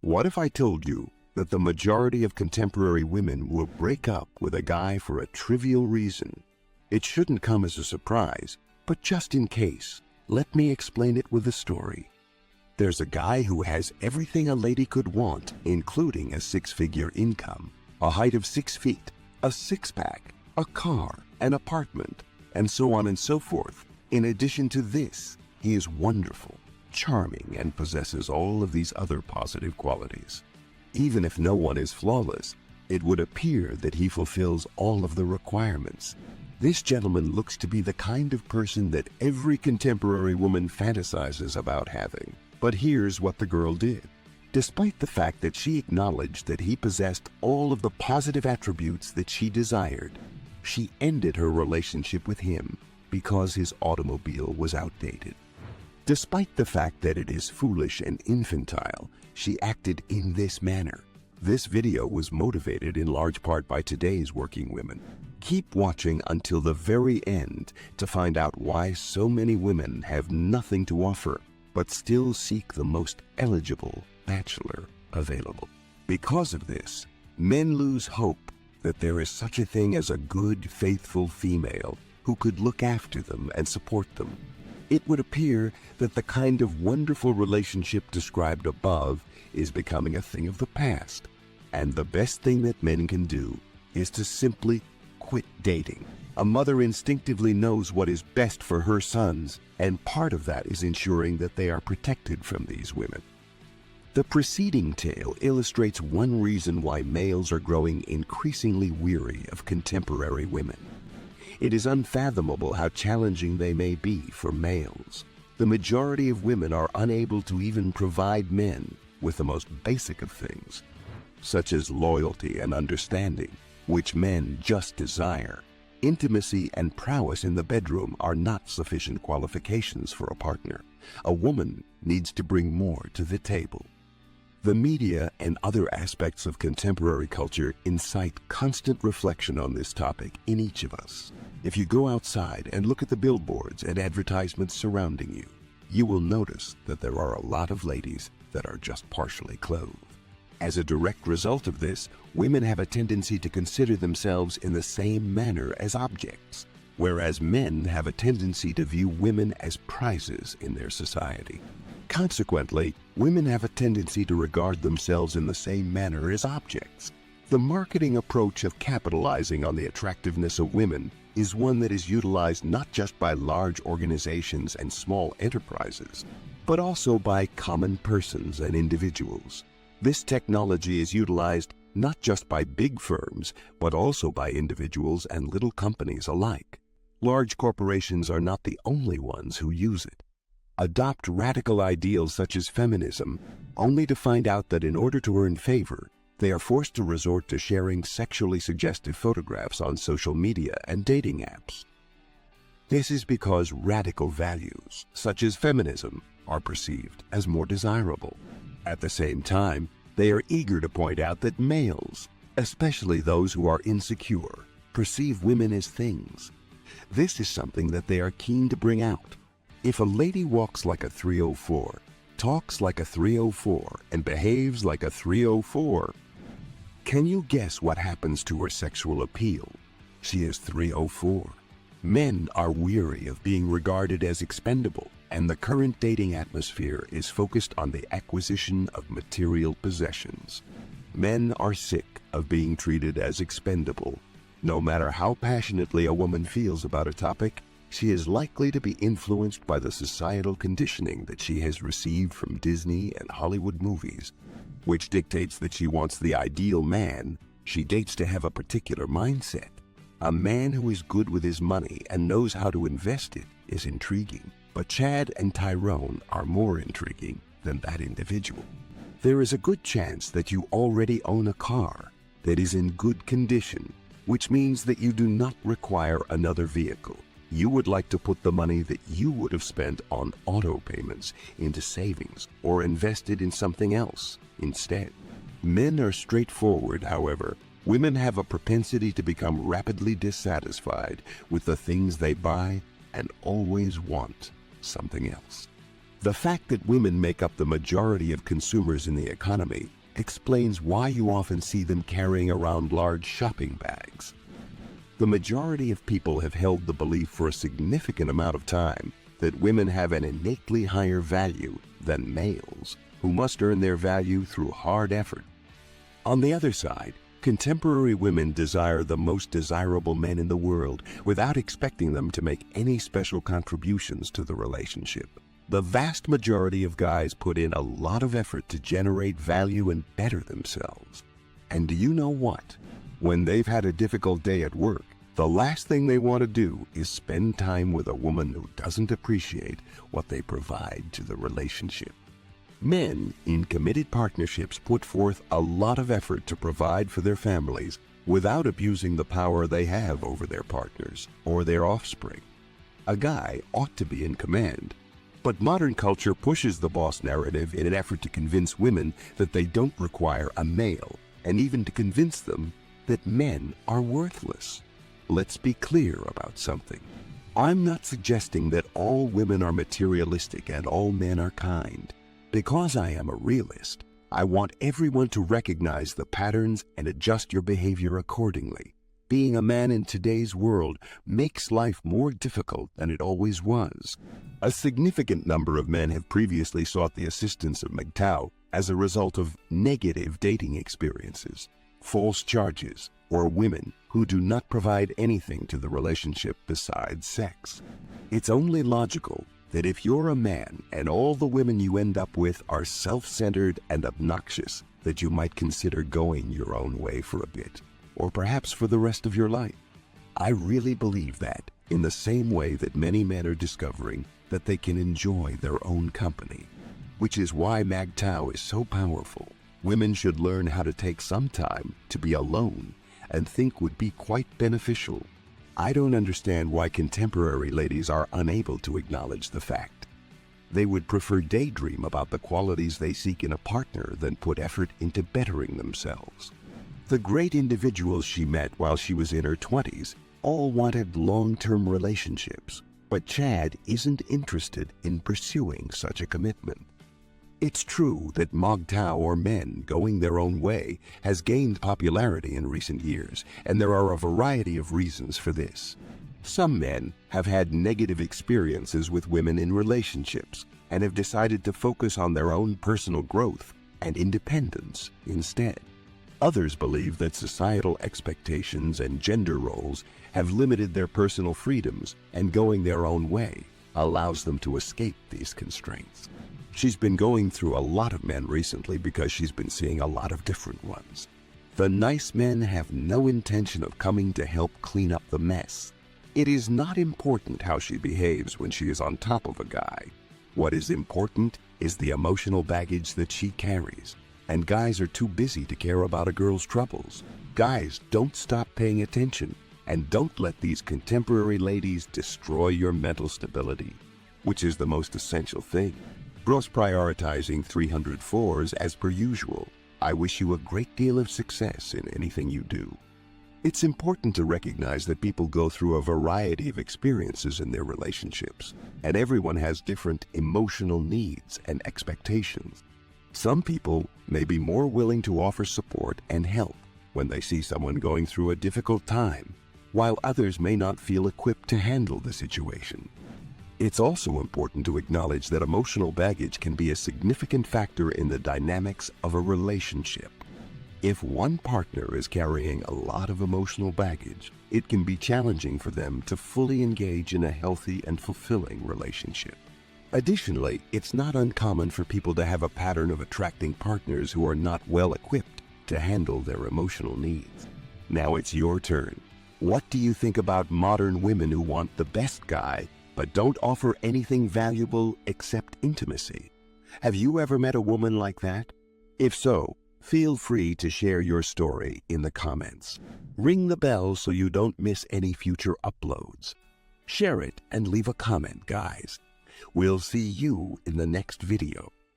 What if I told you that the majority of contemporary women will break up with a guy for a trivial reason? It shouldn't come as a surprise, but just in case, let me explain it with a story. There's a guy who has everything a lady could want, including a six-figure income, a height of 6 feet, a six-pack, a car, an apartment, and so on and so forth. In addition to this, he is wonderful, charming, and possesses all of these other positive qualities. Even if no one is flawless, it would appear that he fulfills all of the requirements. This gentleman looks to be the kind of person that every contemporary woman fantasizes about having. But here's what the girl did. Despite the fact that she acknowledged that he possessed all of the positive attributes that she desired, she ended her relationship with him because his automobile was outdated. Despite the fact that it is foolish and infantile, she acted in this manner. This video was motivated in large part by today's working women. Keep watching until the very end to find out why so many women have nothing to offer, but still seek the most eligible bachelor available. Because of this, men lose hope that there is such a thing as a good, faithful female who could look after them and support them. It would appear that the kind of wonderful relationship described above is becoming a thing of the past, and the best thing that men can do is to simply quit dating. A mother instinctively knows what is best for her sons, and part of that is ensuring that they are protected from these women. The preceding tale illustrates one reason why males are growing increasingly weary of contemporary women. It is unfathomable how challenging they may be for males. The majority of women are unable to even provide men with the most basic of things, such as loyalty and understanding, which men just desire. Intimacy and prowess in the bedroom are not sufficient qualifications for a partner. A woman needs to bring more to the table. The media and other aspects of contemporary culture incite constant reflection on this topic in each of us. If you go outside and look at the billboards and advertisements surrounding you, you will notice that there are a lot of ladies that are just partially clothed. As a direct result of this, women have a tendency to consider themselves in the same manner as objects, whereas men have a tendency to view women as prizes in their society. Consequently, women have a tendency to regard themselves in the same manner as objects. The marketing approach of capitalizing on the attractiveness of women is one that is utilized not just by large organizations and small enterprises, but also by common persons and individuals. This technology is utilized not just by big firms, but also by individuals and little companies alike. Large corporations are not the only ones who use it. Adopt radical ideals such as feminism, only to find out that in order to earn favor, they are forced to resort to sharing sexually suggestive photographs on social media and dating apps. This is because radical values, such as feminism, are perceived as more desirable. At the same time, they are eager to point out that males, especially those who are insecure, perceive women as things. This is something that they are keen to bring out. If a lady walks like a 304, talks like a 304, and behaves like a 304, can you guess what happens to her sexual appeal? She is 304. Men are weary of being regarded as expendable, and the current dating atmosphere is focused on the acquisition of material possessions. Men are sick of being treated as expendable. No matter how passionately a woman feels about a topic, she is likely to be influenced by the societal conditioning that she has received from Disney and Hollywood movies, which dictates that she wants the ideal man she dates to have a particular mindset. A man who is good with his money and knows how to invest it is intriguing, but Chad and Tyrone are more intriguing than that individual. There is a good chance that you already own a car that is in good condition, which means that you do not require another vehicle. You would like to put the money that you would have spent on auto payments into savings or invested in something else instead. Men are straightforward, however. Women have a propensity to become rapidly dissatisfied with the things they buy and always want something else. The fact that women make up the majority of consumers in the economy explains why you often see them carrying around large shopping bags. The majority of people have held the belief for a significant amount of time that women have an innately higher value than males, who must earn their value through hard effort. On the other side, contemporary women desire the most desirable men in the world without expecting them to make any special contributions to the relationship. The vast majority of guys put in a lot of effort to generate value and better themselves. And do you know what? When they've had a difficult day at work, the last thing they want to do is spend time with a woman who doesn't appreciate what they provide to the relationship. Men in committed partnerships put forth a lot of effort to provide for their families without abusing the power they have over their partners or their offspring. A guy ought to be in command, but modern culture pushes the boss narrative in an effort to convince women that they don't require a male, and even to convince them that men are worthless. Let's be clear about something. I'm not suggesting that all women are materialistic and all men are kind. Because I am a realist, I want everyone to recognize the patterns and adjust your behavior accordingly. Being a man in today's world makes life more difficult than it always was. A significant number of men have previously sought the assistance of MGTOW as a result of negative dating experiences, false charges, or women who do not provide anything to the relationship besides sex. It's only logical that if you're a man and all the women you end up with are self-centered and obnoxious, that you might consider going your own way for a bit, or perhaps for the rest of your life. I really believe that, in the same way that many men are discovering that they can enjoy their own company, which is why MGTOW is so powerful. Women should learn how to take some time to be alone and think would be quite beneficial. I don't understand why contemporary ladies are unable to acknowledge the fact. They would prefer daydream about the qualities they seek in a partner than put effort into bettering themselves. The great individuals she met while she was in her 20s all wanted long-term relationships, but Chad isn't interested in pursuing such a commitment. It's true that MGTOW, or men going their own way, has gained popularity in recent years, and there are a variety of reasons for this. Some men have had negative experiences with women in relationships and have decided to focus on their own personal growth and independence instead. Others believe that societal expectations and gender roles have limited their personal freedoms, and going their own way allows them to escape these constraints. She's been going through a lot of men recently because she's been seeing a lot of different ones. The nice men have no intention of coming to help clean up the mess. It is not important how she behaves when she is on top of a guy. What is important is the emotional baggage that she carries. And guys are too busy to care about a girl's troubles. Guys, don't stop paying attention, and don't let these contemporary ladies destroy your mental stability, which is the most essential thing. Bros prioritizing 304s as per usual. I wish you a great deal of success in anything you do. It's important to recognize that people go through a variety of experiences in their relationships, and everyone has different emotional needs and expectations. Some people may be more willing to offer support and help when they see someone going through a difficult time, while others may not feel equipped to handle the situation. It's also important to acknowledge that emotional baggage can be a significant factor in the dynamics of a relationship. If one partner is carrying a lot of emotional baggage, it can be challenging for them to fully engage in a healthy and fulfilling relationship. Additionally, it's not uncommon for people to have a pattern of attracting partners who are not well equipped to handle their emotional needs. Now it's your turn. What do you think about modern women who want the best guy but don't offer anything valuable except intimacy? Have you ever met a woman like that? If so, feel free to share your story in the comments. Ring the bell so you don't miss any future uploads. Share it and leave a comment, guys. We'll see you in the next video.